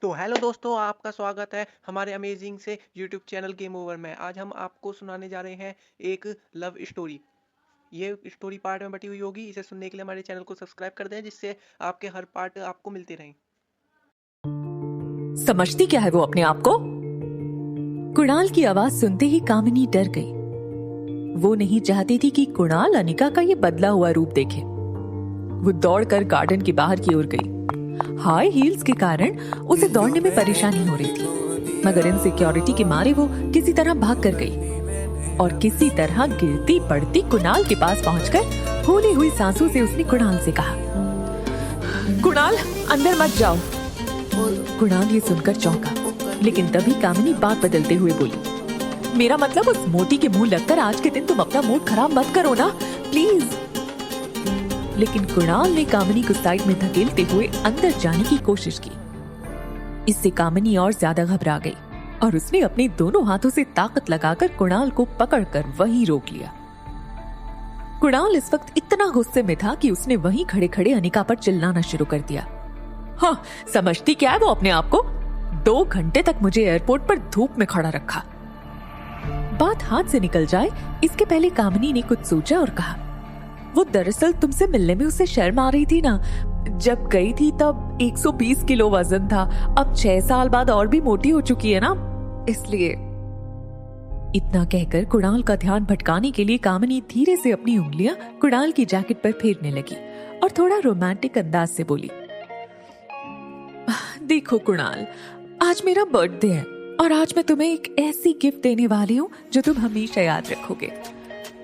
तो हेलो दोस्तों, आपका स्वागत है हमारे अमेजिंग से यूट्यूब चैनल गेम ओवर में। आज हम आपको सुनाने जा रहे हैं एक लव स्टोरी। ये स्टोरी पार्ट में बटी हुई होगी। इसे सुनने के लिए हमारे चैनल को सब्सक्राइब कर दें, जिससे आपके हर पार्ट आपको मिलते रहें। समझती क्या है वो अपने आप को? कुणाल की आवाज सुनते ही कामिनी डर गई। वो नहीं चाहती थी कि कुणाल अनिका का ये बदला हुआ रूप देखे। वो दौड़कर गार्डन के बाहर की ओर गई। हाई हील्स के कारण उसे दौड़ने में परेशानी हो रही थी, मगर इनसिक्योरिटी के मारे वो किसी तरह भाग कर गई और किसी तरह गिरती पड़ती कुणाल के पास पहुंचकर फूली हुई सांसों से उसने कुणाल से कहा, कुणाल अंदर मत जाओ। कुणाल ये सुनकर चौंका, लेकिन तभी कामिनी बात बदलते हुए बोली, मेरा मतलब उस मोटी के मुंह लगकर आज के दिन तुम अपना मूड खराब मत करो ना, प्लीज। लेकिन कुणाल ने कामिनी को साइड में धकेलते हुए अंदर जाने की कोशिश की। इससे कामिनी और ज्यादा घबरा गई और उसने अपने दोनों हाथों से ताकत लगाकर कुणाल को पकड़कर वहीं रोक लिया। कुणाल इस वक्त इतना गुस्से में था कि उसने वहीं खड़े खड़े अनिका पर चिल्लाना शुरू कर दिया। हाँ, समझती क्या है वो अपने आप को? 2 घंटे तक मुझे एयरपोर्ट पर धूप में खड़ा रखा। बात हाथ से निकल जाए इसके पहले कामिनी ने कुछ सोचा और कहा, वो दरअसल तुमसे मिलने में उसे शर्म आ रही थी ना। जब गई थी तब 120 किलो वजन था, अब 6 साल बाद और भी मोटी हो चुकी है ना, इसलिए। इतना कहकर कुणाल का ध्यान भटकाने के लिए कामिनी धीरे से अपनी उंगलियां कुणाल की जैकेट पर फेरने लगी और थोड़ा रोमांटिक अंदाज से बोली, देखो कुणाल, आज मेरा बर्थडे है और आज मैं तुम्हें एक ऐसी गिफ्ट देने वाली हूँ जो तुम हमेशा याद रखोगे।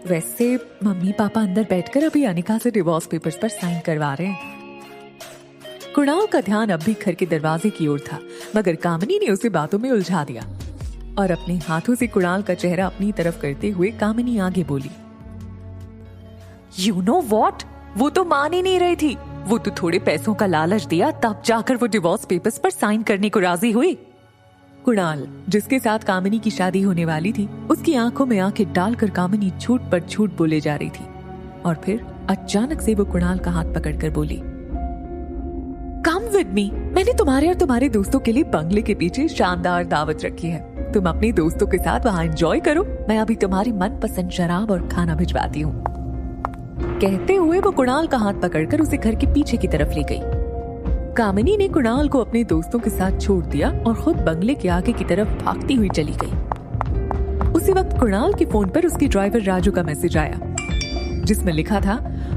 वैसे मम्मी पापा अंदर बैठकर अभी अनिका से डिवोर्स पेपर्स पर साइन करवा रहे हैं। कुणाल का ध्यान अब भी घर के दरवाजे की ओर था, मगर कामिनी ने उसे बातों में उलझा दिया और अपने हाथों से कुणाल का चेहरा अपनी तरफ करते हुए कामिनी आगे बोली, यू नो व्हाट, वो तो मान ही नहीं रही थी। वो तो थोड़े पैसों का लालच दिया तब जाकर वो डिवोर्स पेपर्स पर साइन करने को राजी हुई। कुणाल, जिसके साथ कामिनी की शादी होने वाली थी, उसकी आंखों में आंखें डालकर कामिनी झूठ पर झूठ बोले जा रही थी और फिर अचानक से वो कुणाल का हाथ पकड़कर बोली, कम विद मी, मैंने तुम्हारे और तुम्हारे दोस्तों के लिए बंगले के पीछे शानदार दावत रखी है। तुम अपने दोस्तों के साथ वहां एंजॉय करो, मैं अभी तुम्हारी मनपसंद शराब और खाना भिजवाती हूँ। कहते हुए वो कुणाल का हाथ पकड़कर उसे घर के पीछे की तरफ ले गई। कामिनी ने कुणाल को अपने दोस्तों के साथ छोड़ दिया और खुद बंगले के आगे की तरफ भागती हुई चली गई। उसी वक्त कुणाल के फोन पर उसके ड्राइवर राजू का मैसेज आया, जिसमें लिखा था,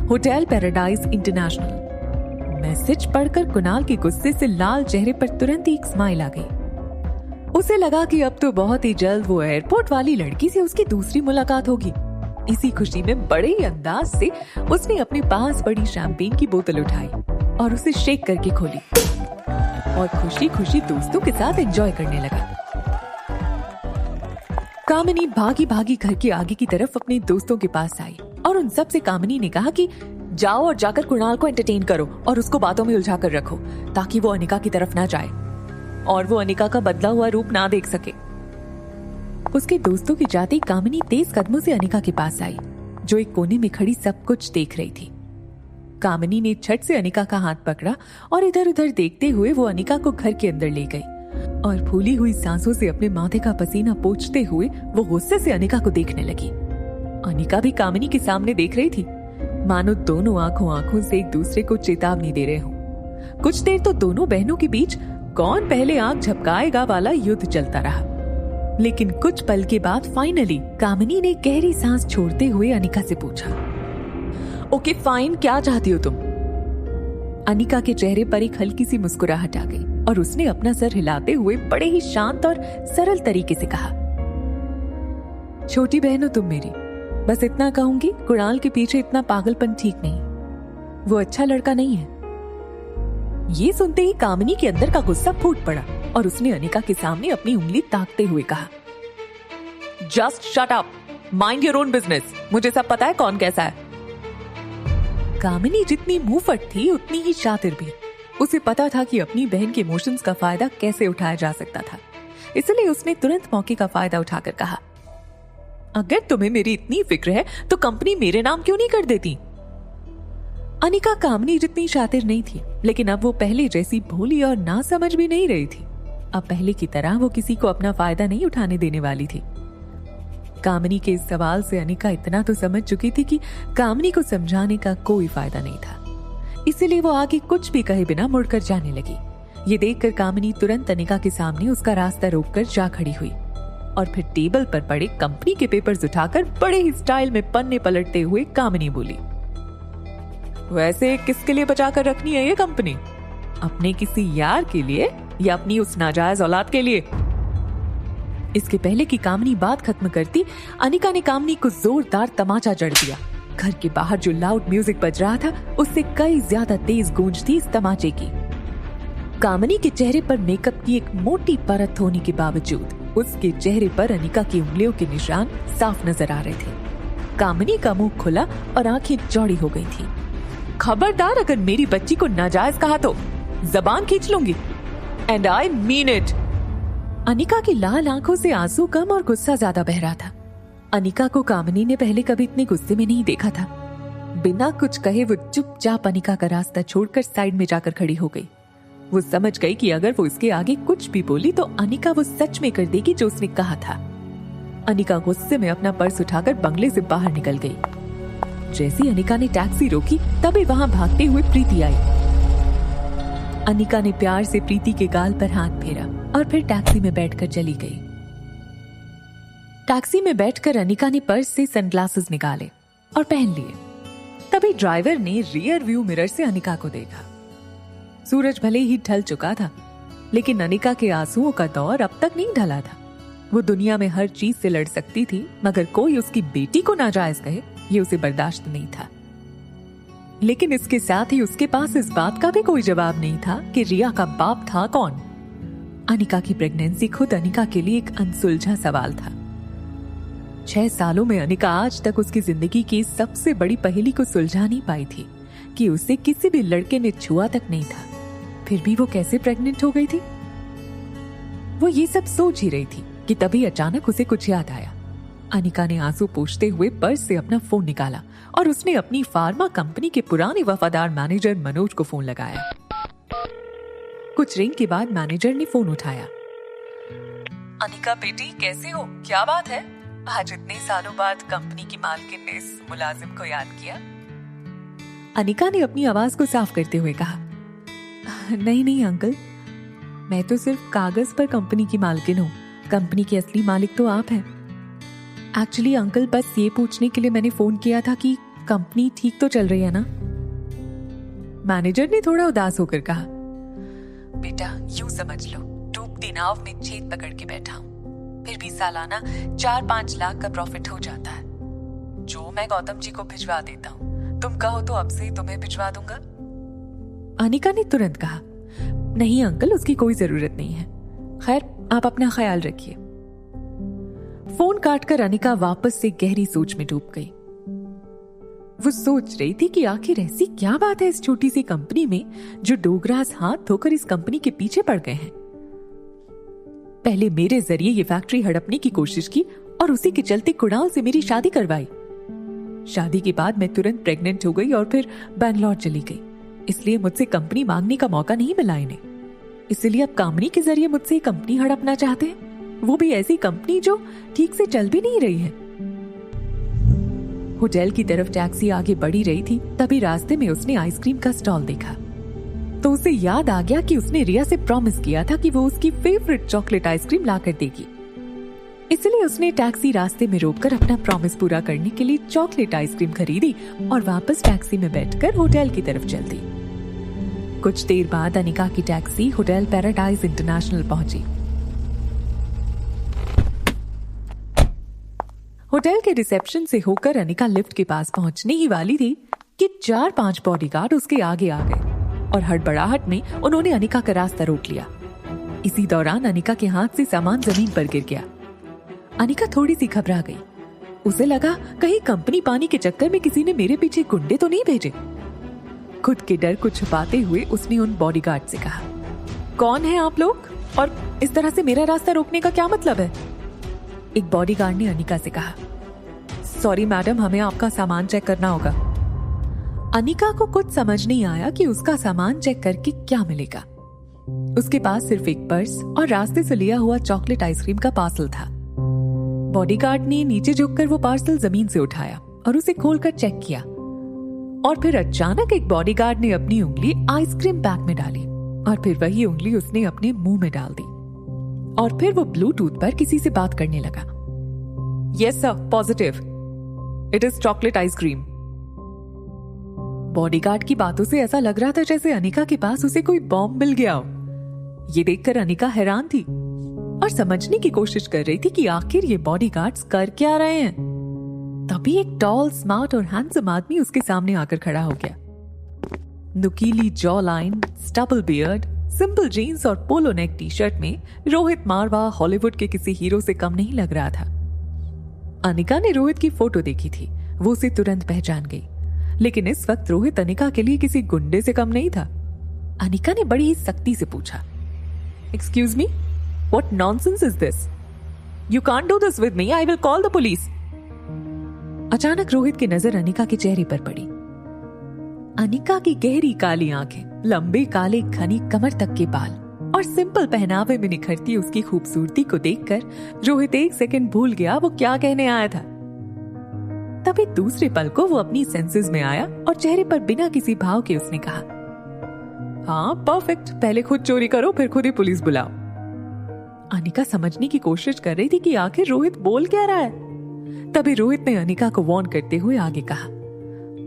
होटल पैराडाइज इंटरनेशनल। मैसेज पढ़कर कुणाल के गुस्से से लाल चेहरे पर तुरंत ही एक स्माइल आ गई। उसे लगा कि अब तो बहुत ही जल्द वो एयरपोर्ट वाली लड़की से उसकी दूसरी मुलाकात होगी। इसी खुशी में बड़े ही अंदाज से उसने अपने पास बड़ी शैंपेन की बोतल उठाई और उसे शेक करके खोली और खुशी खुशी दोस्तों के साथ एंजॉय करने लगा। कामिनी भागी भागी घर के आगे की तरफ अपने दोस्तों के पास आई और उन सब से कामिनी ने कहा कि जाओ और जाकर कुणाल को एंटरटेन करो और उसको बातों में उलझा कर रखो, ताकि वो अनिका की तरफ ना जाए और वो अनिका का बदला हुआ रूप ना देख सके। उसके दोस्तों की जाते कामिनी तेज कदमों से अनिका के पास आई, जो एक कोने में खड़ी सब कुछ देख रही थी। कामिनी ने झट से अनिका का हाथ पकड़ा और इधर उधर देखते हुए वो अनिका को घर के अंदर ले गई और फूली हुई सांसों से अपने माथे का पसीना पोंछते हुए वो गुस्से से अनिका को देखने लगी। अनिका भी कामिनी के सामने देख रही थी, मानो दोनों आंखों से एक दूसरे को चेतावनी दे रहे हों। कुछ देर तो दोनों बहनों के बीच कौन पहले आंख झपकाएगा वाला युद्ध चलता रहा, लेकिन कुछ पल के बाद फाइनली कामिनी ने गहरी सांस छोड़ते हुए अनिका से पूछा, ओके फाइन, क्या चाहती हो तुम? अनिका के चेहरे पर एक हल्की सी मुस्कुराहट आ गई और उसने अपना सर हिलाते हुए बड़े ही शांत और सरल तरीके से कहा, छोटी बहन हो तुम मेरी, बस इतना कहूंगी, कुणाल के पीछे इतना पागलपन ठीक नहीं, वो अच्छा लड़का नहीं है। ये सुनते ही कामिनी के अंदर का गुस्सा फूट पड़ा और उसने अनिका के सामने अपनी उंगली ताकते हुए कहा, just shut up, mind your own business, मुझे सब पता है कौन कैसा है। कामिनी जितनी मुंहफट थी उतनी ही शातिर भी। उसे पता था कि अपनी बहन के इमोशंस का फायदा कैसे उठाया जा सकता था, इसलिए उसने तुरंत मौके का फायदा उठाकर कहा, अगर तुम्हें मेरी इतनी फिक्र है तो कंपनी मेरे नाम क्यों नहीं कर देती? अनिका कामिनी जितनी शातिर नहीं थी, लेकिन अब वो पहले जैसी भोली और ना समझ भी नहीं रही थी। अब पहले की तरह वो किसी को अपना फायदा नहीं उठाने देने वाली थी। कामिनी के इस सवाल से अनिका इतना तो समझ चुकी थी कि कामिनी को समझाने का कोई फायदा नहीं था, इसीलिए वो आगे कुछ भी कहे बिना मुड़कर जाने लगी। ये देखकर कामिनी तुरंत अनिका के सामने उसका रास्ता रोककर जा खड़ी हुई और फिर टेबल पर पड़े कंपनी के पेपर्स उठाकर बड़े ही स्टाइल में पन्ने पलटते हुए कामिनी बोली, वैसे किसके लिए बचा कर रखनी है ये कंपनी? अपने किसी यार के लिए या अपनी उस नाजायज औलाद के लिए? इसके पहले कि कामिनी बात खत्म करती, अनिका ने कामिनी को जोरदार तमाचा जड़ दिया। घर के बाहर जो लाउड म्यूजिक बज रहा था उससे कई ज्यादा तेज गूंज थी इस तमाचे की। कामिनी के चेहरे पर मेकअप की एक मोटी परत होने के बावजूद उसके चेहरे पर अनिका की उंगलियों के निशान साफ नजर आ रहे थे। कामिनी का मुंह खुला और आंखें चौड़ी हो गई थी। खबरदार, अगर मेरी बच्ची को नाजायज कहा तो जबान खींच लूंगी, and I mean it. Anika की लाल आंखों से आंसू कम और गुस्सा ज्यादा बह रहा था। अनिका को कामिनी ने पहले कभी इतने गुस्से में नहीं देखा था। बिना कुछ कहे वो चुपचाप अनिका का रास्ता छोड़कर साइड में जाकर खड़ी हो गई। वो समझ गई कि अगर वो इसके आगे कुछ भी बोली तो अनिका वो सच में कर देगी जो उसने कहा था। अनिका गुस्से में अपना पर्स उठाकर बंगले से बाहर निकल गई। जैसी अनिका ने टैक्सी रोकी तभी वहां भागते हुए प्रीति आई। अनिका ने प्यार से प्रीति के गाल पर हाथ फेरा और फिर टैक्सी में बैठकर चली गई। टैक्सी में बैठकर अनिका ने पर्स से सनग्लासेस निकाले और पहन लिए। तभी ड्राइवर ने रियर व्यू मिरर से अनिका को देखा। सूरज भले ही ढल चुका था, लेकिन अनिका के आंसुओं का दौर अब तक नहीं ढला था। वो दुनिया में हर चीज से लड़ सकती थी, मगर कोई उसकी बेटी को नाजायज कहे ये उसे बर्दाश्त नहीं था। लेकिन इसके साथ ही उसके पास इस बात का भी कोई जवाब नहीं था कि रिया का बाप था कौन। अनिका की प्रेगनेंसी खुद अनिका के लिए एक अनसुलझा सवाल था। 6 सालों में अनिका आज तक उसकी जिंदगी की सबसे बड़ी पहेली को सुलझा नहीं पाई थी कि उसे किसी भी लड़के ने छुआ तक नहीं था, फिर भी वो कैसे प्रेग्नेंट हो गई थी। वो ये सब सोच ही रही थी कि तभी अचानक उसे कुछ याद आया। अनिका ने आंसू पोंछते हुए पर्स से अपना फोन निकाला और उसने अपनी फार्मा कंपनी के पुराने वफादार मैनेजर मनोज को फोन लगाया। कुछ रिंग के बाद मैनेजर ने फोन उठाया। अनिका बेटी, कैसे हो? क्या बात है? आज इतने सालों बाद कंपनी की मालकिन ने इस मुलाजिम को याद किया। अनिका ने अपनी आवाज को साफ करते हुए कहा, नहीं अंकल, मैं तो सिर्फ कागज पर कंपनी की मालकिन हूँ। कंपनी के असली मालिक तो आप हैं। एक्चुअली अंकल, बस ये पूछने के लिए मैंने फोन किया था कि कंपनी ठीक तो चल रही है ना? मैनेजर ने थोड़ा उदास होकर कहा, बेटा यूं समझ लो, डूबती नाव में छेद पकड़ के बैठा हूँ, फिर भी सालाना 4-5 लाख का प्रॉफिट हो जाता है, जो मैं गौतम जी को भिजवा देता हूँ। तुम कहो तो अब से तुम्हें भिजवा दूंगा। अनिका ने तुरंत कहा, नहीं अंकल, उसकी कोई जरूरत नहीं है। खैर, आप अपना ख्याल रखिए। फोन काटकर अनिका वापस से गहरी सोच में डूब गई। वो सोच रही थी कि आखिर ऐसी क्या बात है इस छोटी सी कंपनी में जो डोगरास हाथ धोकर इस कंपनी के पीछे पड़ गए हैं। पहले मेरे जरिए ये फैक्ट्री हड़पने की कोशिश की और उसी के चलते कुणाल से मेरी शादी करवाई। शादी के बाद मैं तुरंत प्रेग्नेंट हो गई और फिर बैंगलोर चली गई, इसलिए मुझसे कंपनी मांगने का मौका नहीं मिला इन्हें। इसलिए अब कामिनी के जरिए मुझसे कंपनी हड़पना चाहते हैं, वो भी ऐसी कंपनी जो ठीक से चल भी नहीं रही है। होटल की तरफ टैक्सी आगे बढ़ी रही थी, तभी रास्ते में उसने आइसक्रीम का स्टॉल देखा तो उसे याद आ गया कि उसने रिया से प्रॉमिस किया था कि वो उसकी फेवरेट चॉकलेट आइसक्रीम लाकर देगी। इसलिए उसने टैक्सी रास्ते में रोककर अपना प्रॉमिस पूरा करने के लिए चॉकलेट आइसक्रीम खरीदी और वापस टैक्सी में बैठकर होटल की तरफ चल दी। कुछ देर बाद अनिका की टैक्सी होटल पैराडाइज इंटरनेशनल पहुंची। होटल के रिसेप्शन से होकर अनिका लिफ्ट के पास पहुंचने ही वाली थी कि 4-5 बॉडीगार्ड उसके आगे आ गए और हड़बड़ाहट में उन्होंने अनिका का रास्ता रोक लिया। इसी दौरान अनिका के हाथ से सामान जमीन पर गिर गया। अनिका थोड़ी सी घबरा गई। उसे लगा कहीं कंपनी पानी के चक्कर में किसी ने मेरे पीछे गुंडे तो नहीं भेजे। खुद के डर को छुपाते हुए उसने उन बॉडीगार्ड से कहा, कौन है आप लोग और इस तरह से मेरा रास्ता रोकने का क्या मतलब है? एक बॉडीगार्ड ने अनिका से कहा, सॉरी मैडम, हमें आपका सामान चेक करना होगा। अनिका को कुछ समझ नहीं आया कि उसका सामान चेक करके क्या मिलेगा। उसके पास सिर्फ एक पर्स और रास्ते से लिया हुआ चॉकलेट आइसक्रीम का पार्सल था। बॉडीगार्ड ने नीचे झुककर वो पार्सल जमीन से उठाया और उसे खोलकर चेक किया, और फिर अचानक एक बॉडीगार्ड ने अपनी उंगली आइसक्रीम पैक में डाली और फिर वही उंगली उसने अपने मुंह में डाल दी, और फिर वो ब्लूटूथ पर किसी से बात करने लगा। Yes sir, positive, it is chocolate ice cream. Bodyguard की बातों से ऐसा लग रहा था जैसे अनिका के पास उसे कोई बॉम्ब मिल गया हो। ये देखकर अनिका हैरान थी और समझने की कोशिश कर रही थी कि आखिर ये बॉडीगार्ड्स कर क्या रहे हैं। तभी एक टॉल, स्मार्ट और हैंडसम आदमी उसके सामने आकर खड़ा हो गया। नुकीली jaw line, stubble beard, simple jeans और पोलो नेक टी शर्ट में रोहित मारवा हॉलीवुड के किसी हीरो से कम नहीं लग रहा था। अनिका ने रोहित की फोटो देखी थी, वो उसे तुरंत पहचान गई, लेकिन इस वक्त रोहित अनिका के लिए किसी गुंडे से कम नहीं था। अनिका ने बड़ी ही सख्ती से पूछा, excuse me, what nonsense is this? You can't do this with me, I will call the police. अचानक रोहित की नजर अनिका के चेहरे पर पड़ी। अनिका की गहरी काली आंखें, लंबे काले घनी कमर तक के बाल और सिंपल पहनावे में निखरती उसकी खूबसूरती को देखकर रोहित एक सेकंड भूल गया वो क्या कहने आया था। तभी दूसरे पल को वो अपनी सेंसेस में आया और चेहरे पर बिना किसी भाव के उसने कहा, हाँ परफेक्ट, पहले खुद चोरी करो फिर खुद ही पुलिस बुलाओ। अनिका समझने की कोशिश कर रही थी कि आखिर रोहित बोल क्या रहा है। तभी रोहित ने अनिका को वार्न करते हुए आगे कहा,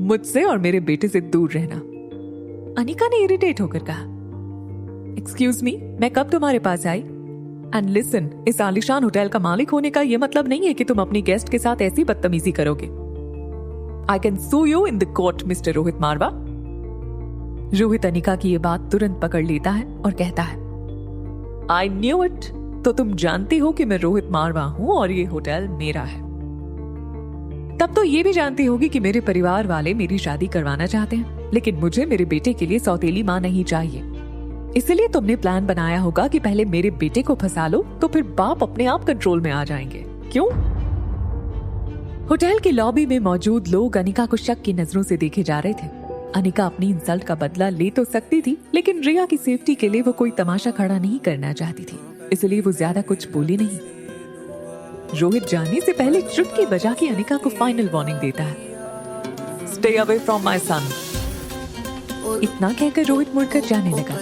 मुझसे और मेरे बेटे से दूर रहना। अनिका ने इरिटेट होकर कहा, एक्सक्यूज मी, मैं कब तुम्हारे पास आई? एंड लिसन, इस आलिशान होटल का मालिक होने का यह मतलब नहीं है कि तुम अपनी गेस्ट के साथ ऐसी बदतमीजी करोगे। I can sue you in the court mister Rohit Marwah. Rohit Anika की यह बात तुरंत पकड़ लेता है और कहता है, आई न्यू इट, तो तुम जानती हो कि मैं रोहित मारवा हूं और ये होटल मेरा है। तब तो ये भी जानती होगी कि मेरे परिवार वाले मेरी शादी करवाना चाहते हैं, लेकिन मुझे मेरे बेटे के लिए सौतेली मां नहीं चाहिए। इसलिए तुमने प्लान बनाया होगा कि पहले मेरे बेटे को फंसा लो तो फिर बाप अपने आप कंट्रोल में आ जाएंगे, क्यों? होटल की लॉबी में मौजूद लोग अनिका को शक की नजरों से देखे जा रहे थे। अनिका अपनी इंसल्ट का बदला ले तो सकती थी, लेकिन रिया की सेफ्टी के लिए वो कोई तमाशा खड़ा नहीं करना चाहती थी, इसलिए वो ज्यादा कुछ बोली नहीं। रोहित जाने से पहले चुटकी बजा के अनिका को फाइनल वार्निंग देता है, stay away from my son. इतना कहकर रोहित मुड़कर जाने लगा।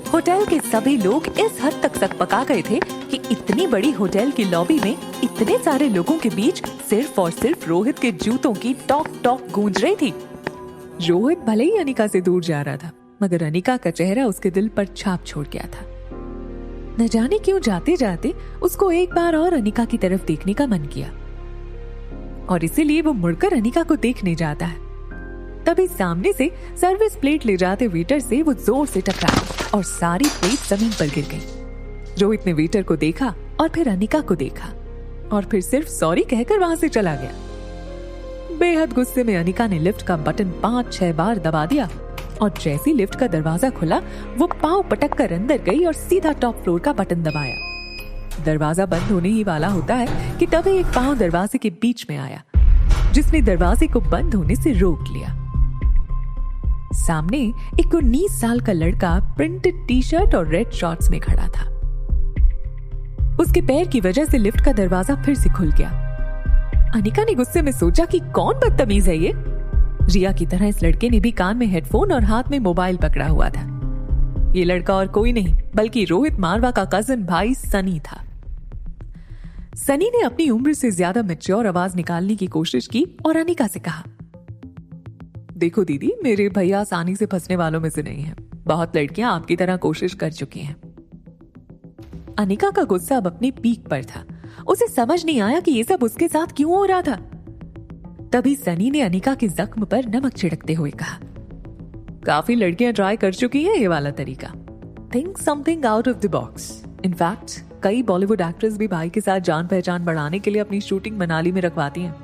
होटल के सभी लोग इस हद तक सकपका गए थे कि इतनी बड़ी होटल की लॉबी में इतने सारे लोगों के बीच सिर्फ और सिर्फ रोहित के जूतों की टॉक टॉक गूंज रही थी। रोहित भले ही अनिका से दूर जा रहा था, मगर अनिका का चेहरा उसके दिल पर छाप छोड़ गया था। न जाने क्यों जाते जाते उसको एक बार और अनिका की तरफ देखने का मन किया, और इसीलिए वो मुड़कर अनिका को देखने जाता है। तभी सामने से सर्विस प्लेट ले जाते वेटर से वो जोर से टकराया और सारी प्लेट जमीन पर गिर गई। रोहित ने वेटर को देखा और फिर अनिका को देखा और फिर सिर्फ सॉरी कहकर वहां से चला गया। बेहद गुस्से में अनिका ने लिफ्ट का बटन 5-6 बार दबा दिया और जैसी लिफ्ट का दरवाजा खुला वो पांव पटक कर अंदर गई और सीधा टॉप फ्लोर का बटन दबाया। दरवाजा बंद होने ही वाला होता है कि तभी एक पांव दरवाजे के बीच में आया, जिसने दरवाजे को बंद होने से रोक लिया। सामने एक 19 साल का लड़का प्रिंटेड टी शर्ट और रेड शॉर्ट्स में खड़ा था। उसके पैर की वजह से लिफ्ट का दरवाजा फिर से खुल गया। अनिका ने गुस्से में सोचा कि कौन बदतमीज है ये। रिया की तरह इस लड़के ने भी कान में हेडफोन और हाथ में मोबाइल पकड़ा हुआ था। ये लड़का और कोई नहीं बल्कि रोहित मारवा का कजिन भाई सनी था। सनी ने अपनी उम्र से ज्यादा मैच्योर आवाज निकालने की कोशिश की और अनिका से कहा, देखो दीदी, मेरे भैया आसानी से फंसने वालों में से नहीं हैं। बहुत लड़कियां आपकी तरह कोशिश कर चुकी हैं। अनिका का गुस्सा अब अपनी पीक पर था। उसे समझ नहीं आया कि ये सब उसके साथ क्यों हो रहा था। तभी सनी ने अनिका के जख्म पर नमक छिड़कते हुए कहा, काफी लड़कियां ट्राई कर चुकी हैं ये वाला तरीका। Think something out of the box. In fact कई बॉलीवुड एक्ट्रेस भी भाई के साथ जान पहचान बढ़ाने के लिए अपनी शूटिंग मनाली में रखवाती हैं,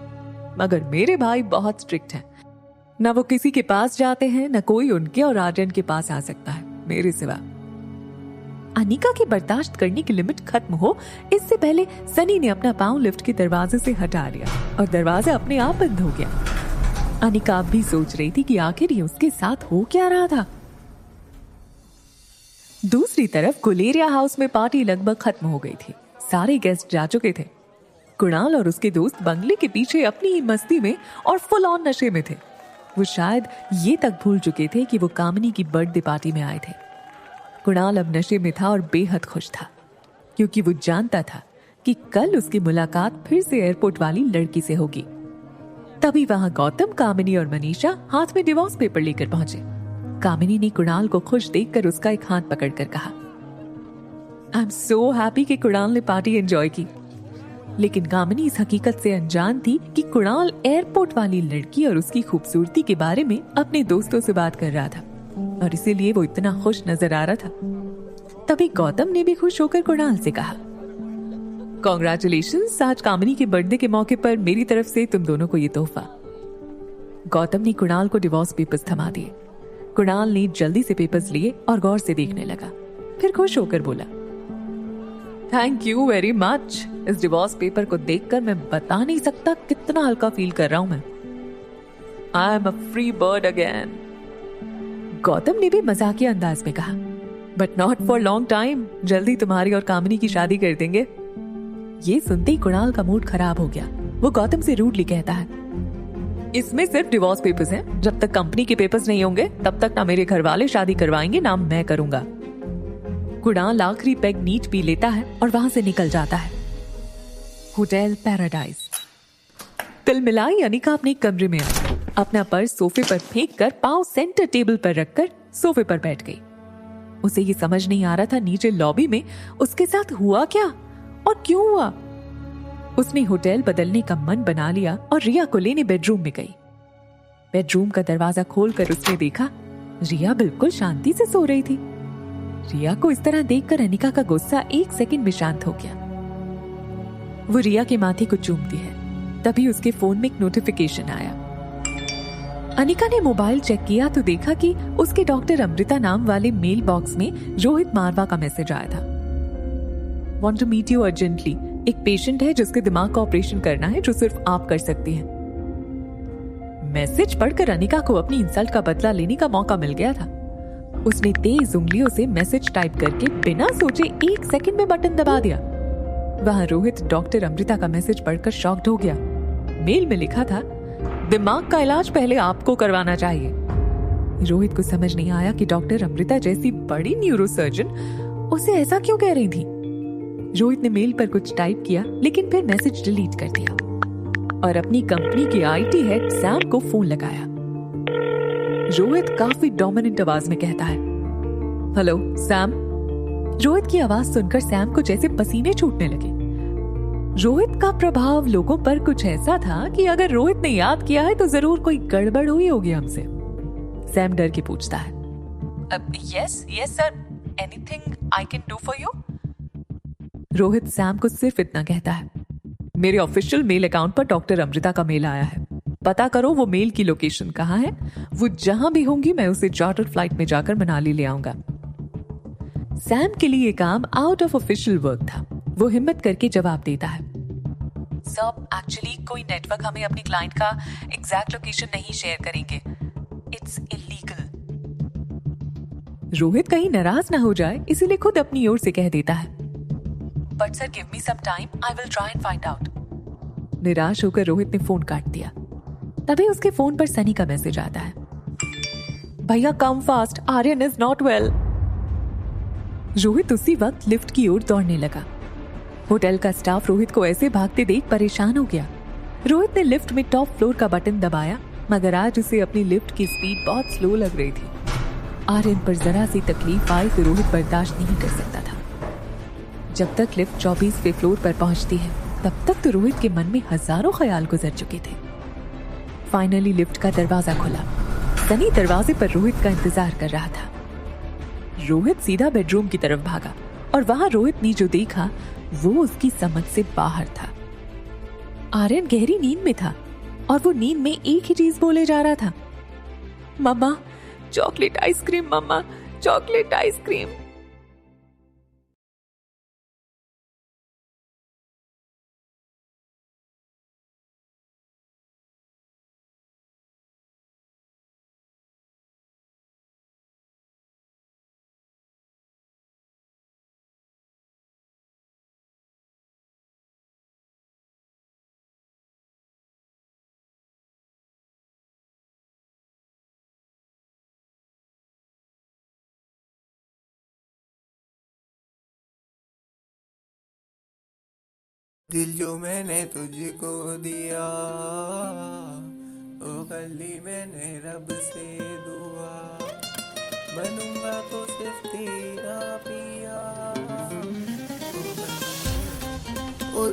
मगर मेरे भाई बहुत स्ट्रिक्ट हैं। न वो किसी के पास जाते हैं, न कोई उनके और आर्यन के पास आ सकता है मेरे सिवा। अनिका की बर्दाश्त करने की लिमिट खत्म हो इससे पहले सनी ने अपना पांव लिफ्ट के दरवाजे से हटा लिया और दरवाजा अपने आप बंद हो गया। अनिका अब भी सोच रही थी कि आखिर ये उसके साथ हो क्या रहा था। दूसरी तरफ गुलेरिया हाउस में पार्टी लगभग खत्म हो गई थी। सारे गेस्ट जा चुके थे। कुणाल और उसके दोस्त बंगले के पीछे अपनी ही मस्ती में और फुल ऑन नशे में थे। वो शायद ये तक भूल चुके थे कि वो कामिनी की बर्थडे पार्टी में आए थे। कुणाल अब नशे में था और बेहद खुश था, क्योंकि वो जानता था कि कल उसकी मुलाकात फिर से एयरपोर्ट वाली लड़की से होगी। तभी वहां गौतम, कामिनी और मनीषा हाथ में डिवोर्स पेपर लेकर पहुंचे। कामिनी ने कुणाल को खुश देखकर उसका एक हाथ पकड़कर कहा, आई एम सो हैप्पी कि कुणाल ने पार्टी एंजॉय की। लेकिन कामिनी इस हकीकत से अनजान थी कि कुणाल एयरपोर्ट वाली लड़की और उसकी खूबसूरती के बारे में अपने दोस्तों से बात कर रहा था और इसीलिए वो इतना खुश नजर आ रहा था। तभी गौतम ने भी खुश होकर कुणाल से कहा, कॉन्ग्रेचुलेशंस, आज कामिनी के बर्थडे के मौके पर मेरी तरफ से तुम दोनों को ये तोहफा। गौतम ने कुणाल को डिवोर्स पेपर्स थमा दिए। कुणाल ने जल्दी से पेपर्स लिए और गौर से देखने लगा, फिर खुश होकर बोला, थैंक यू वेरी मच। इस डिवोर्स पेपर को देखकर मैं बता नहीं सकता कितना हल्का फील कर रहा हूं मैं। I am a free bird again. Gautam ने भी मजाकिया अंदाज में कहा, but not for long time. जल्दी तुम्हारी और कामिनी की शादी कर देंगे। ये सुनते ही कुणाल का मूड खराब हो गया। वो गौतम से रूडली कहता है, इसमें सिर्फ डिवोर्स पेपर्स हैं। जब तक कंपनी के पेपर्स नहीं होंगे तब तक ना मेरे घर वाले शादी करवाएंगे ना मैं करूंगा। कुणाल आखिरी पैग नीच पी लेता है और वहां से निकल जाता है। Hotel paradise. तिलमिलाई अनिका अपने कमरे में आई। अपना पर्स सोफे पर फेंक कर पांव सेंटर टेबल पर रखकर सोफे पर बैठ गई। उसे ये समझ नहीं आ रहा था नीचे लॉबी में उसके साथ हुआ क्या और क्यों हुआ। उसने होटल बदलने का मन बना लिया और रिया को लेने बेडरूम में गई। बेडरूम का दरवाजा खोलकर उसने देखा रिया बिल्कुल शांति से सो रही थी। रिया को इस तरह देखकर अनिका का गुस्सा एक सेकंड में शांत हो गया। वो रिया के माथे को चूमती है। तभी उसके फोन में एक नोटिफिकेशन आया। अनिका ने मोबाइल चेक किया तो देखा कि उसके डॉक्टर अमृता नाम वाले मेल बॉक्स में रोहित मारवा का मैसेज आया था। Want to meet you urgently. एक पेशेंट है जिसके दिमाग का ऑपरेशन करना है, जो सिर्फ आप कर सकती हैं। मैसेज पढ़कर अनिका को अपनी इंसल्ट का बदला लेने का मौका मिल गया था। उसने तेज उंगलियों से मैसेज टाइप करके बिना सोचे एक सेकंड में बटन दबा दिया। वहां रोहित डॉक्टर अमृता का मैसेज पढ़कर शॉक्ड हो गया। मेल में लिखा था, दिमाग का इलाज पहले आपको करवाना चाहिए। रोहित को समझ नहीं आया कि डॉक्टर अमृता जैसी बड़ी न्यूरोसर्जन उसे ऐसा क्यों कह रही थी। रोहित ने मेल पर कुछ टाइप किया लेकिन फिर मैसेज डिलीट कर दिया और अपनी कंपनी के आईटी हेड सैम को फोन लगाया। रोहित काफी डोमिनेंट आवाज में कहता है, हेलो सैम। रोहित की आवाज सुनकर सैम को जैसे पसीने छूटने लगे। रोहित का प्रभाव लोगों पर कुछ ऐसा था कि अगर रोहित ने याद किया है तो जरूर कोई गड़बड़ हुई होगी हमसे। सैम डर के पूछता है, yes sir, anything I can do for you. Rohit Sam को सिर्फ इतना कहता है, मेरे ऑफिशियल मेल अकाउंट पर डॉक्टर अमृता का मेल आया है, पता करो वो मेल की लोकेशन कहाँ है। वो जहां भी होंगी मैं उसे चार्टर फ्लाइट में जाकर मनाली ले आऊंगा। सैम के लिए काम आउट ऑफ ऑफिशियल वर्क था। वो हिम्मत करके जवाब देता है, सर एक्चुअली कोई नेटवर्क हमें अपनी क्लाइंट का एग्जैक्ट लोकेशन नहीं शेयर करेंगे, इट्स इलीगल। रोहित कहीं नाराज ना हो जाए इसीलिए खुद अपनी ओर से कह देता है, but sir give me some time, I will try and find out. निराश होकर रोहित ने फोन काट दिया। तभी उसके फोन पर सनी का मैसेज आता है, भैया come fast, Aryan is not well. Rohit उसी वक्त लिफ्ट की ओर दौड़ने लगा। होटल का स्टाफ रोहित को ऐसे भागते देख परेशान हो गया। रोहित ने लिफ्ट में टॉप फ्लोर का बटन दबाया, मगर आज उसे अपनी लिफ्ट की स्पीड बहुत स्लो लग रही थी। आर्यन पर जरा सी तकलीफ आई तो रोहित बर्दाश्त नहीं कर सकता था। जब तक लिफ्ट 24वें फ्लोर पर पहुंचती है तब तक तो रोहित के मन में हजारों ख्याल गुजर चुके थे। फाइनली लिफ्ट का दरवाजा खुला। सनी दरवाजे पर रोहित का इंतजार कर रहा था। रोहित सीधा बेडरूम की तरफ भागा और वहां रोहित ने जो देखा वो उसकी समझ से बाहर था। आर्यन गहरी नींद में था और वो नींद में एक ही चीज बोले जा रहा था, मम्मा चॉकलेट आइसक्रीम, मम्मा चॉकलेट आइसक्रीम। दिल जो मैंने तुझको दिया, ओ कर ली मैंने रब से दुआ, बनूंगा तो सिर्फ तेरा पिया, ओ